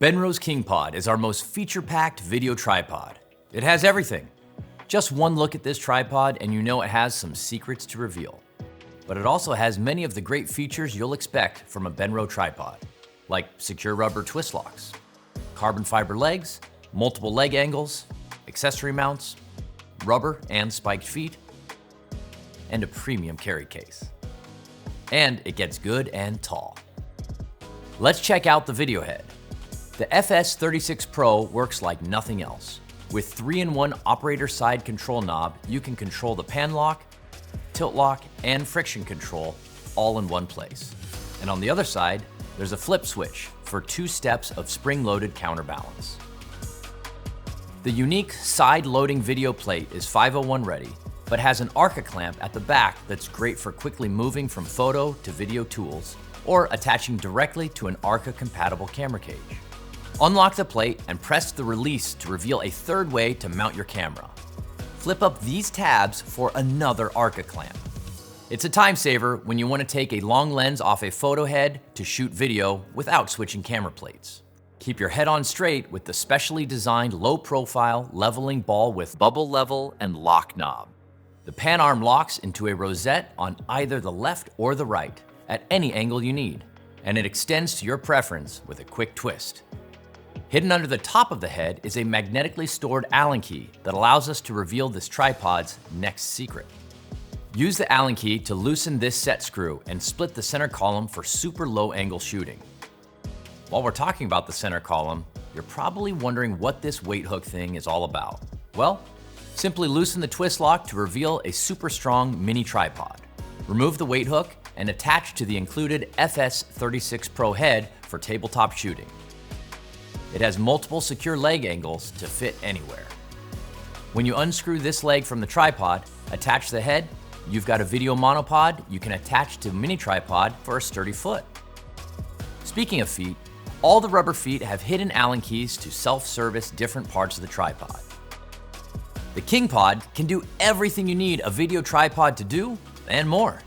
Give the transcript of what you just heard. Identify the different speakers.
Speaker 1: Benro's KingPod is our most feature-packed video tripod. It has everything. Just one look at this tripod and you know it has some secrets to reveal. But it also has many of the great features you'll expect from a Benro tripod, like secure rubber twist locks, carbon fiber legs, multiple leg angles, accessory mounts, rubber and spiked feet, and a premium carry case. And it gets good and tall. Let's check out the video head. The FS36 Pro works like nothing else. With 3-in-1 operator side control knob, you can control the pan lock, tilt lock, and friction control all in one place. And on the other side, there's a flip switch for 2 steps of spring-loaded counterbalance. The unique side-loading video plate is 501 ready, but has an Arca clamp at the back that's great for quickly moving from photo to video tools, or attaching directly to an Arca-compatible camera cage. Unlock the plate and press the release to reveal a third way to mount your camera. Flip up these tabs for another Arca clamp. It's a time saver when you want to take a long lens off a photo head to shoot video without switching camera plates. Keep your head on straight with the specially designed low-profile leveling ball with bubble level and lock knob. The pan arm locks into a rosette on either the left or the right, at any angle you need, and it extends to your preference with a quick twist. Hidden under the top of the head is a magnetically stored Allen key that allows us to reveal this tripod's next secret. Use the Allen key to loosen this set screw and split the center column for super low angle shooting. While we're talking about the center column, you're probably wondering what this weight hook thing is all about. Well, simply loosen the twist lock to reveal a super strong mini tripod. Remove the weight hook and attach to the included FS36 Pro head for tabletop shooting. It has multiple secure leg angles to fit anywhere. When you unscrew this leg from the tripod, attach the head, you've got a video monopod you can attach to a mini tripod for a sturdy foot. Speaking of feet, all the rubber feet have hidden Allen keys to self-service different parts of the tripod. The KingPod can do everything you need a video tripod to do and more.